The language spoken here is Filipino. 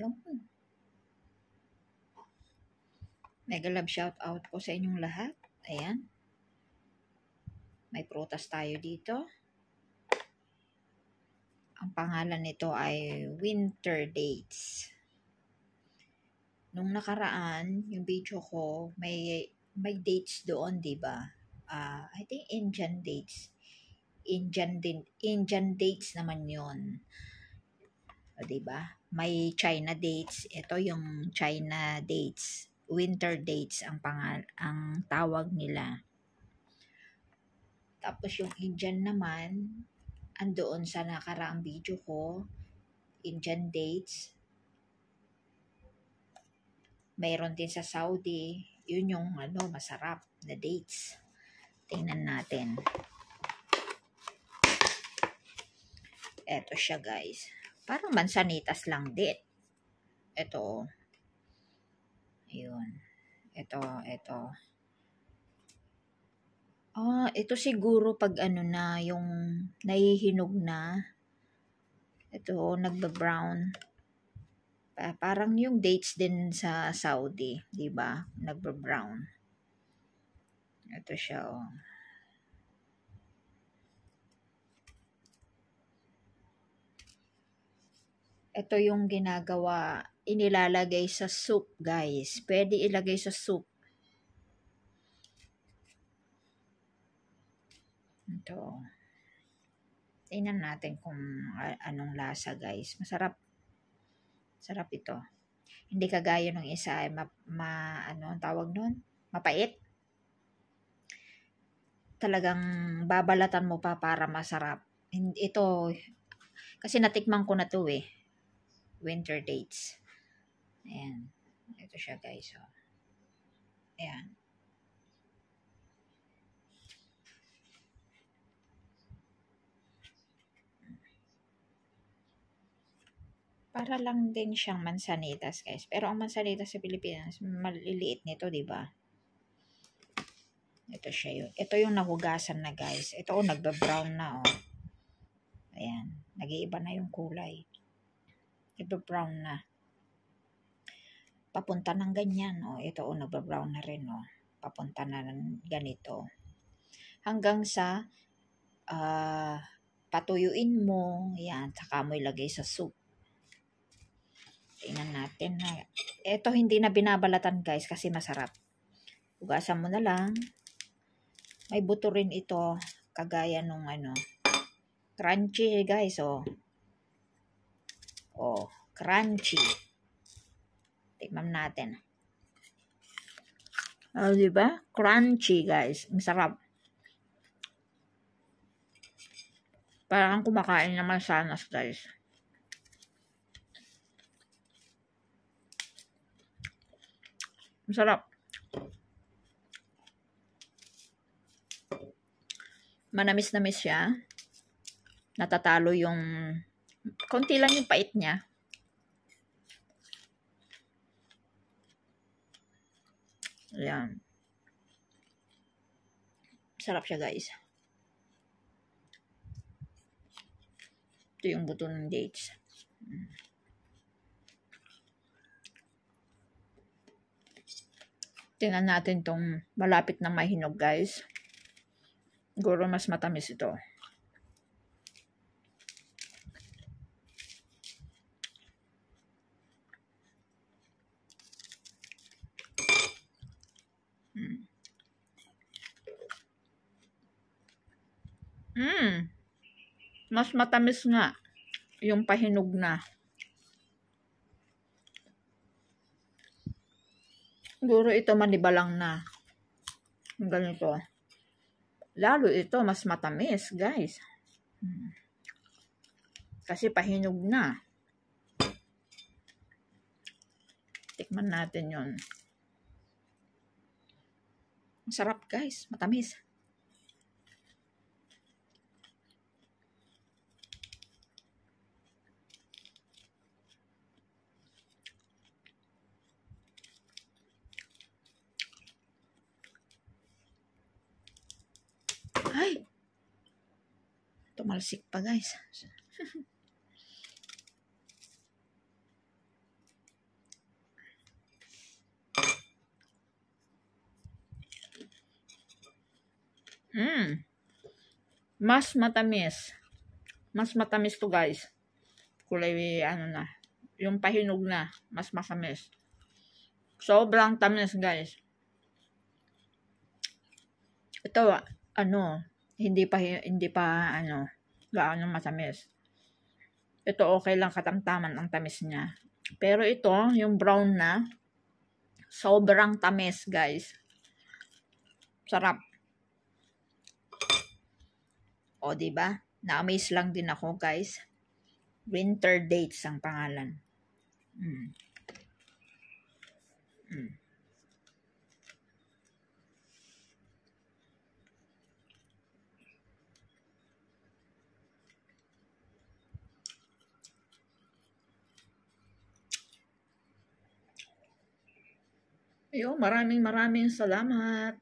Ayun. Mega love shout out po sa inyong lahat. Ayan. May prutas tayo dito. Ang pangalan nito ay winter dates. Nung nakaraan, yung video ko, may dates doon, di ba? I think Indian dates. Indian dates naman yon. O, di ba? May China dates. Ito yung China dates. Winter dates ang tawag nila. Tapos yung Indian naman, andoon sa nakaraang video ko, Indian dates. Mayroon din sa Saudi. Yun yung masarap na dates. Tingnan natin. Eto siya, guys. Parang mansanitas lang din. Ito. Ayun. Ito. Ito siguro pag na, yung nahihinog na. Ito, nagba-brown. Parang yung dates din sa Saudi, di ba? Nagba-brown. Ito siya, oh. Ito yung ginagawa, inilalagay sa soup, guys. Pwede ilagay sa soup. Ito. Tingnan natin kung anong lasa, guys. Masarap. Sarap ito. Hindi kagaya ng isa ay ano tawag nun? Mapait. Talagang babalatan mo pa para masarap. Ito, kasi natikman ko na to eh. Winter dates. Ayan. Ito siya, guys. Oh. Ayan. Para lang din siyang mansanitas, guys. Pero ang mansanitas sa Pilipinas, maliliit nito, di ba? Ito siya yun. Ito yung nahugasan na, guys. Ito, nagba-brown na, oh. Ayan. Nag-iiba na yung kulay. Nagba-brown na. Papunta ng ganyan, oh. Ito, oh, nagba-brown na rin, oh. Papunta na ng ganito. Hanggang sa patuyuin mo. Ayan. Saka mo ilagay sa soup. Tingnan natin na. Ito hindi na binabalatan, guys, kasi masarap. Hugasan mo na lang. May buto rin ito. Kagaya nung crunchy, guys, oh. Oh, crunchy. Tingnan natin. Oh, diba? Crunchy, guys. Masarap. Parang kumakain naman sanas, guys. Masarap. Manamis-namis siya. Natatalo yung konti lang yung pait niya. Ayan. Sarap siya, guys. Ito yung buto ng dates. Tingnan natin tong malapit na mahinog, guys. Siguro mas matamis ito. Mas matamis nga yung pahinog na. Siguro ito manibalang na. Ganito. Lalo ito mas matamis, guys. Kasi pahinog na. Tikman natin yun. Masarap, guys. Matamis. Ay! Tumalsik pa, guys. Mas matamis. Mas matamis to guys. Kulay ano na. Yung pahinog na. Mas matamis. Sobrang tamis guys. Ito ano. Hindi pa ano. Gaano matamis. Ito okay lang, katamtaman ang tamis niya. Pero ito, yung brown na, sobrang tamis, guys. Sarap. O, diba? Na-amaze lang din ako, guys. Winter Dates ang pangalan. Ayun, maraming salamat.